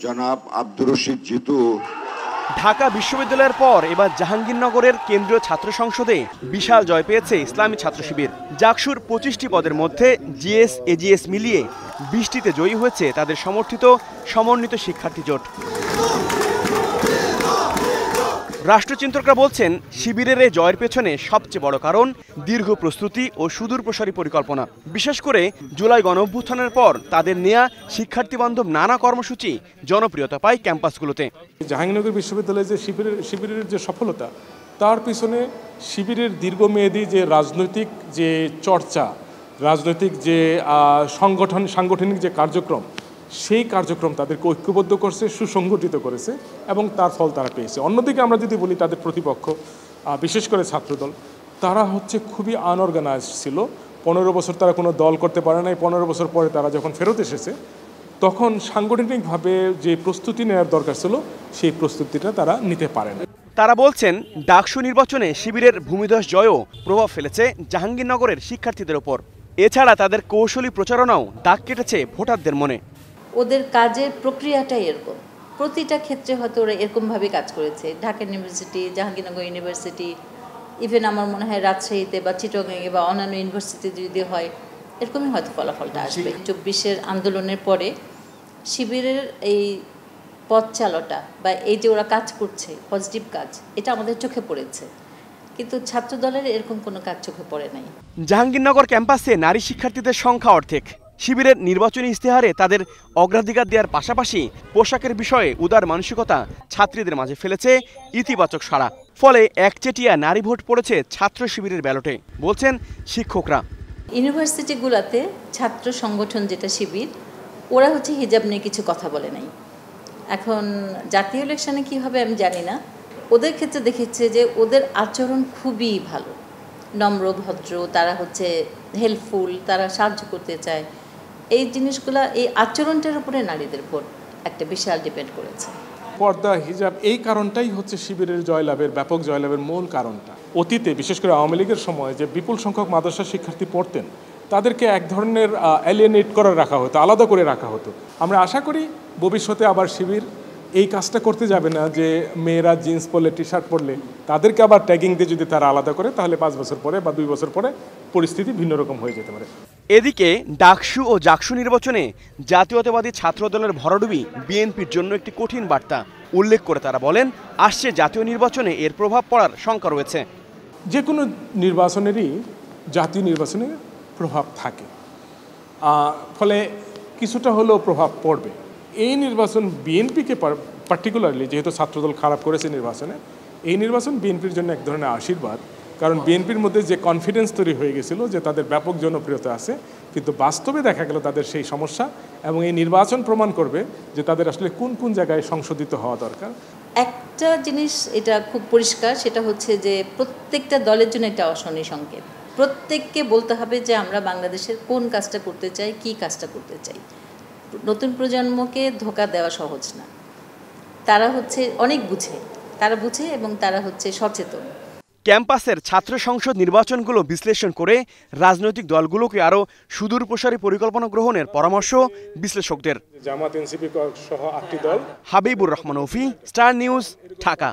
জনাব আব্দুর রশিদ জিতু। ঢাকা বিশ্ববিদ্যালয়ের পর এবার জাহাঙ্গীরনগরের কেন্দ্রীয় ছাত্র সংসদে বিশাল জয় পেয়েছে ইসলামী ছাত্র শিবির। জাকসুর 25টি পদের মধ্যে জিএস এজিএস মিলিয়ে 20টিতে জয়ী হয়েছে তাদের সমর্থিত সমন্বিত শিক্ষার্থী জোট। রাষ্ট্রচিন্তকরা বলছেন, শিবিরের এই জয়ের পেছনে সবচেয়ে বড় কারণ দীর্ঘ প্রস্তুতি ও সুদূরপ্রসারী পরিকল্পনা। বিশেষ করে জুলাই গণঅভ্যুত্থানের পর তাদের নেয়া শিক্ষার্থী বান্ধব নানা কর্মসূচি জনপ্রিয়তা পায় ক্যাম্পাসগুলোতে। জাহাঙ্গীরনগর বিশ্ববিদ্যালয়ে যে শিবিরের যে সফলতা, তার পিছনে শিবিরের দীর্ঘমেয়াদী যে রাজনৈতিক যে চর্চা, রাজনৈতিক যে সাংগঠনিক যে কার্যক্রম, সেই কার্যক্রম তাদেরকে ঐক্যবদ্ধ করছে, সুসংগঠিত করেছে এবং তার ফল তারা পেয়েছে। অন্যদিকে আমরা যদি বলি তাদের প্রতিপক্ষ, বিশেষ করে ছাত্রদল, তারা হচ্ছে খুবই আনঅর্গানাইজড ছিল। 15 বছর তারা কোনো দল করতে পারে নাই। 15 বছর পরে তারা যখন ফেরত এসেছে, তখন সাংগঠনিকভাবে যে প্রস্তুতি নেওয়ার দরকার ছিল, সেই প্রস্তুতিটা তারা নিতে পারে না। তারা বলছেন, ডাকসু নির্বাচনে শিবিরের ভূমিধস জয়ও প্রভাব ফেলেছে জাহাঙ্গীরনগরের শিক্ষার্থীদের ওপর। এছাড়া তাদের কৌশলী প্রচারণাও দাগ কেটেছে ভোটারদের মনে। ওদের কাজের প্রক্রিয়াটাই এরকম, প্রতিটা ক্ষেত্রে হয়তো ওরা এরকমভাবে কাজ করেছে। Dhaka university, Jahangirnagar university, even আমার মনে হয় রাজশাহীতে বা চিটাগংয়ে বা অন্যান্য ইউনিভার্সিটিতে যদি হয়, এরকমই হয়তো ফলাফলটা আসবে। 24-এর আন্দোলনের পরে শিবিরের এই পথ চালটা বা এই যে ওরা কাজ করছে, পজিটিভ কাজ, এটা আমাদের চোখে পড়েছে, কিন্তু ছাত্র দলের এরকম কোনো কাজ চোখে পড়ে নাই। জাহাঙ্গীরনগর ক্যাম্পাসে নারী শিক্ষার্থীদের সংখ্যা অর্ধেক। শিবিরের নির্বাচনী ইশতেহারে তাদের অগ্রাধিকার দেওয়ার পাশাপাশি পোশাকের বিষয়ে উদার মানসিকতা ছাত্রীদের মাঝে ফেলেছে ইতিবাচক সাড়া। ফলে একচেটিয়া নারী ভোট পড়েছে ছাত্র শিবিরের ব্যালটে, বলছেন শিক্ষকরা। ইউনিভার্সিটিগুলোতে ছাত্র সংগঠন যেটা শিবির, ওরা হচ্ছে হিজাব নিয়ে কিছু কথা বলে নাই। এখন জাতীয় ইলেকশনে কী হবে আমি জানি না। ওদের ক্ষেত্রে দেখেছে যে ওদের আচরণ খুবই ভালো, নম্র ভদ্র, তারা হচ্ছে হেল্পফুল, তারা সাহায্য করতে চায়। এই জিনিসগুলো, এই আচরণটার উপরে নারীদের ভোট একটা বিশাল ডিপেন্ড করেছে। পর্দা, হিজাব, এই কারণটাই হচ্ছে শিবিরের জয়লাভের, ব্যাপক জয়লাভের মূল কারণটা। অতীতে বিশেষ করে আওয়ামী লীগের সময় যে বিপুল সংখ্যক মাদ্রাসা শিক্ষার্থী পড়তেন, তাদেরকে এক ধরনের অ্যালিয়েনেট করে রাখা হতো, আলাদা করে রাখা হতো। আমরা আশা করি ভবিষ্যতে আবার শিবির এই কাজটা করতে যাবে না, যে মেয়েরা জিন্স পরলে, টি শার্ট পরলে তাদেরকে আবার ট্যাগিং দিয়ে যদি তারা আলাদা করে, তাহলে 5 বছর পরে বা 2 বছর পরে পরিস্থিতি ভিন্ন রকম হয়ে যেতে পারে। এদিকে ডাকসু ও জাকসু নির্বাচনে জাতীয়তাবাদী ছাত্রদলের ভরাডুবি বিএনপির জন্য একটি কঠিন বার্তা উল্লেখ করে তারা বলেন, আসছে জাতীয় নির্বাচনে এর প্রভাব পড়ার শঙ্কা রয়েছে। যে কোনো নির্বাচনেরই জাতীয় নির্বাচনে প্রভাব থাকে, ফলে কিছুটা হলেও প্রভাব পড়বে। এই নির্বাচন বিএনপিকে পার্টিকুলারলি, যেহেতু ছাত্রদল খারাপ করেছে নির্বাচনে, এই নির্বাচন বিএনপির জন্য এক ধরনের আশীর্বাদ। কারণ বিএনপির মধ্যে যে কনফিডেন্স তৈরি হয়ে গেছিলো যে তাদের ব্যাপক জনপ্রিয়তা আছে, কিন্তু বাস্তবে দেখা গেল তাদের সেই সমস্যা, এবং এই নির্বাচন প্রমাণ করবে যে তাদের আসলে কোন কোন জায়গায় সংশোধিত হওয়া দরকার। একটা জিনিস এটা খুব পরিষ্কার, সেটা হচ্ছে যে প্রত্যেকটা দলের জন্য একটা অশনি সংকেত। প্রত্যেককে বলতে হবে যে আমরা বাংলাদেশের কোন কাজটা করতে চাই, কি কাজটা করতে চাই। নতুন প্রজন্মকে ধোঁকা দেওয়া সহজ না। তারা হচ্ছে অনেক বুঝে, তারা বুঝে এবং তারা হচ্ছে সচেতন। ক্যাম্পাসের ছাত্র সংসদ নির্বাচনগুলো বিশ্লেষণ করে রাজনৈতিক দলগুলোকে আরও সুদূরপ্রসারী পরিকল্পনা গ্রহণের পরামর্শ বিশ্লেষকদের। জামাত, এনসিপি সহ 8টি দল। হাবিবুর রহমান অফি, স্টার নিউজ, ঢাকা।